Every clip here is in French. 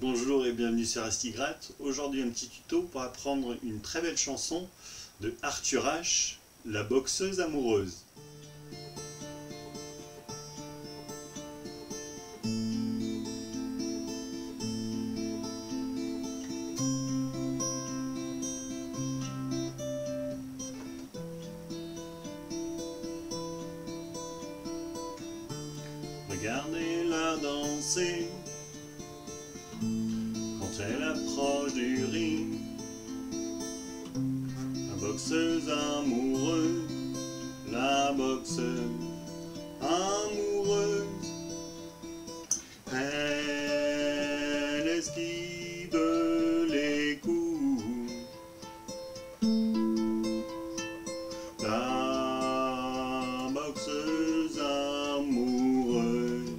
Bonjour et bienvenue sur Astigrate. Aujourd'hui un petit tuto pour apprendre une très belle chanson de Arthur H, La boxeuse amoureuse. Regardez-la danser quand elle approche du ring. La boxeuse amoureuse, la boxeuse amoureuse. Elle esquive les coups. La boxeuse amoureuse.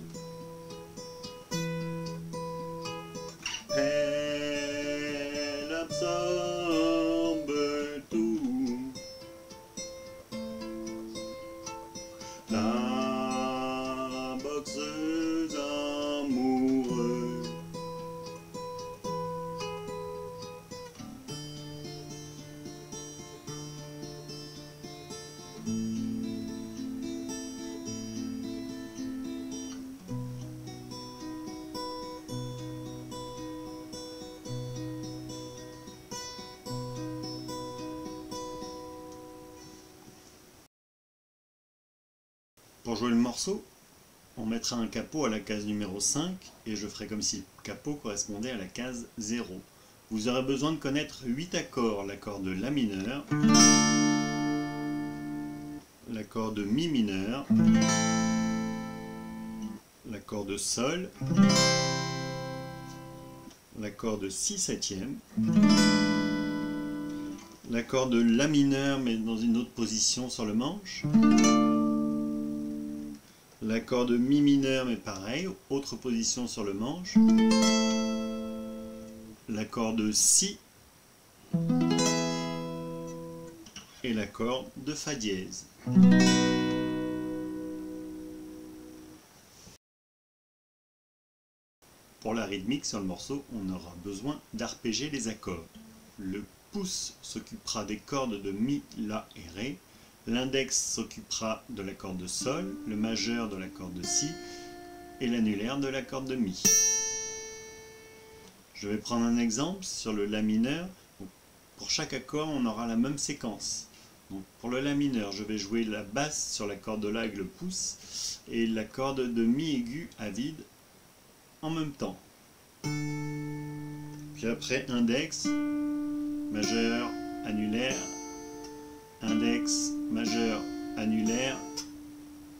Elle absorbe tout. La boxeuse amoureuse. Pour jouer le morceau, on mettra un capot à la case numéro 5 et je ferai comme si le capot correspondait à la case 0. Vous aurez besoin de connaître 8 accords: l'accord de La mineur, l'accord de Mi mineur, l'accord de Sol, l'accord de Si septième, l'accord de La mineur mais dans une autre position sur le manche, l'accord de Mi mineur mais pareil, autre position sur le manche, l'accord de Si et l'accord de Fa dièse. Pour la rythmique sur le morceau, on aura besoin d'arpéger les accords. Le pouce s'occupera des cordes de Mi, La et Ré. L'index s'occupera de l'accord de Sol, le majeur de l'accord de Si et l'annulaire de l'accord de Mi. Je vais prendre un exemple sur le La mineur. Pour chaque accord, on aura la même séquence. Donc, pour le La mineur, je vais jouer la basse sur la corde de La avec le pouce et la corde de Mi aigu à vide en même temps. Puis après, index, majeur, annulaire, index, majeur, annulaire,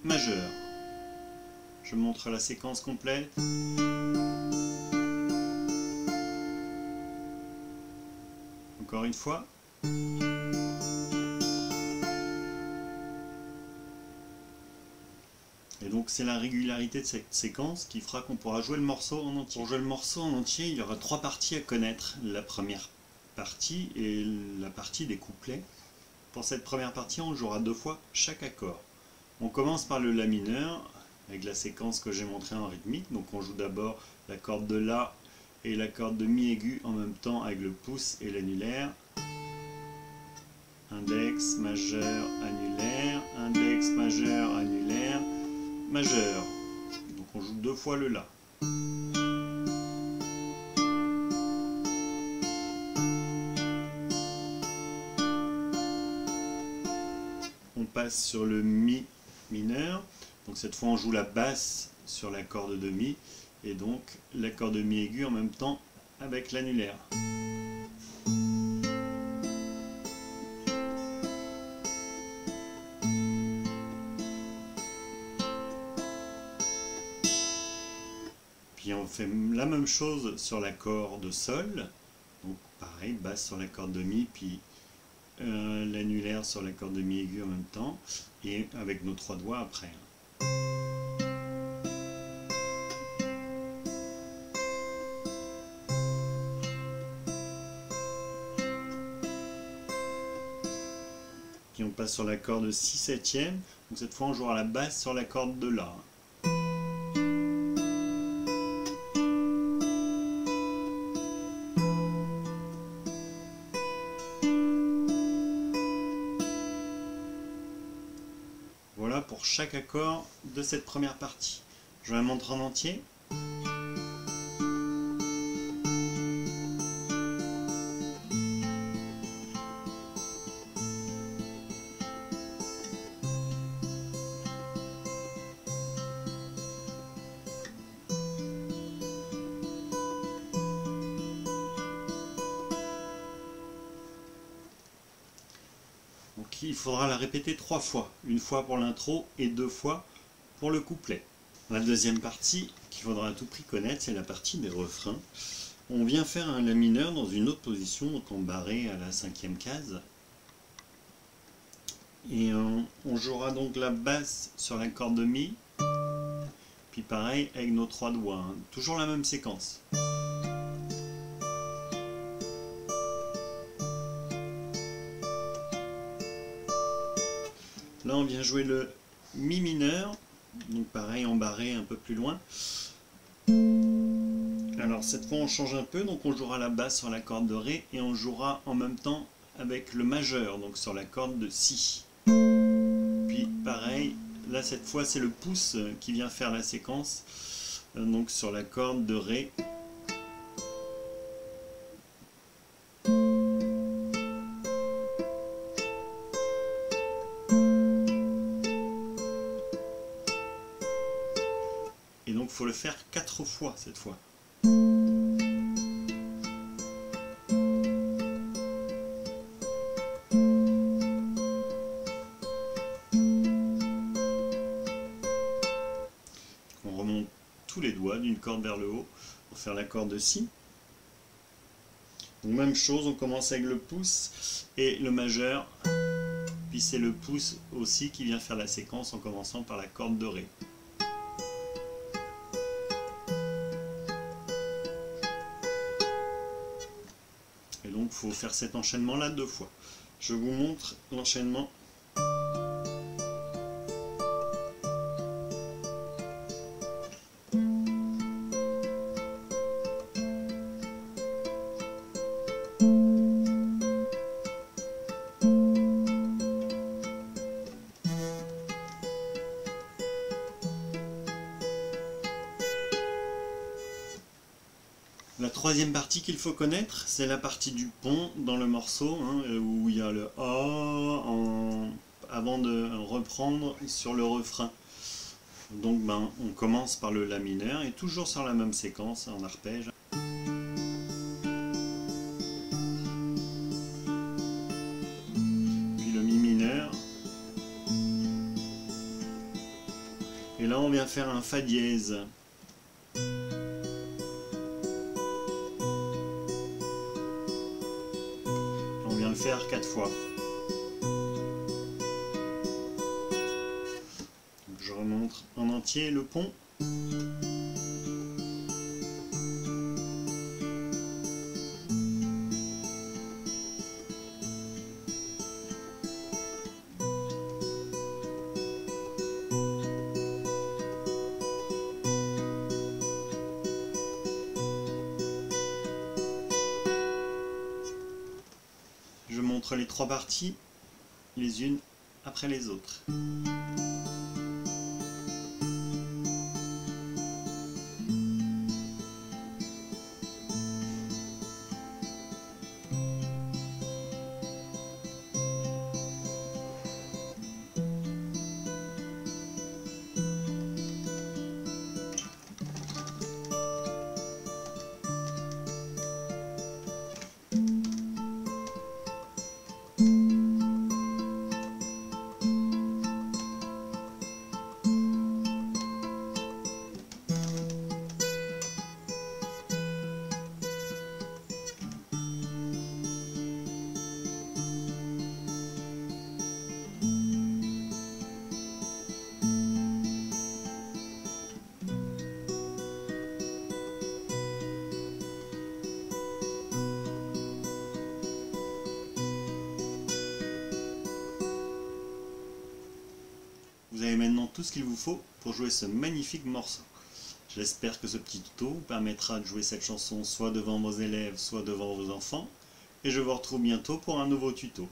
majeur. Je montre la séquence complète. Encore une fois. Et donc c'est la régularité de cette séquence qui fera qu'on pourra jouer le morceau en entier. Pour jouer le morceau en entier, il y aura 3 parties à connaître. La première partie et la partie des couplets. Pour cette première partie, on jouera 2 fois chaque accord. On commence par le La mineur, avec la séquence que j'ai montrée en rythmique. Donc on joue d'abord la corde de La et la corde de Mi aigu en même temps avec le pouce et l'annulaire. Index, majeur, annulaire, index, majeur, annulaire, majeur. Donc on joue 2 fois le La. On passe sur le Mi mineur. Donc cette fois on joue la basse sur la corde de Mi et donc l'accord de Mi aigu en même temps avec l'annulaire. Puis on fait la même chose sur l'accord de Sol. Donc pareil, basse sur la corde de Mi, puis l'annulaire sur la corde de Mi aigu en même temps, et avec nos 3 doigts après. Puis on passe sur la corde de Si septième, donc cette fois on jouera la basse sur la corde de La. pour chaque accord de cette première partie. Je la montre en entier. Donc il faudra la répéter 3 fois, une fois pour l'intro et 2 fois pour le couplet. La deuxième partie qu'il faudra à tout prix connaître, c'est la partie des refrains. On vient faire un La mineur dans une autre position, donc en barré à la 5e case. Et on jouera donc la basse sur la corde de Mi, puis pareil avec nos 3 doigts, hein. Toujours la même séquence. Là on vient jouer le Mi mineur, donc pareil en barré un peu plus loin. Alors cette fois on change un peu, donc on jouera la basse sur la corde de Ré et on jouera en même temps avec le majeur, donc sur la corde de Si. Puis pareil, là cette fois c'est le pouce qui vient faire la séquence, donc sur la corde de Ré. Et donc il faut le faire 4 fois cette fois. On remonte tous les doigts d'une corde vers le haut pour faire la corde de Si. Donc même chose, on commence avec le pouce et le majeur, puis c'est le pouce aussi qui vient faire la séquence en commençant par la corde de Ré. Et donc il faut faire cet enchaînement là 2 fois. Je vous montre l'enchaînement. La troisième partie qu'il faut connaître, c'est la partie du pont dans le morceau, hein, où il y a le A avant de reprendre sur le refrain. Donc on commence par le La mineur et toujours sur la même séquence en arpège. Puis le Mi mineur. Et là on vient faire un Fa dièse. On vient le faire 4 fois. Donc je remonte en entier le pont. Je montre les 3 parties, les unes après les autres. Vous avez maintenant tout ce qu'il vous faut pour jouer ce magnifique morceau. J'espère que ce petit tuto vous permettra de jouer cette chanson soit devant vos élèves, soit devant vos enfants. Et je vous retrouve bientôt pour un nouveau tuto.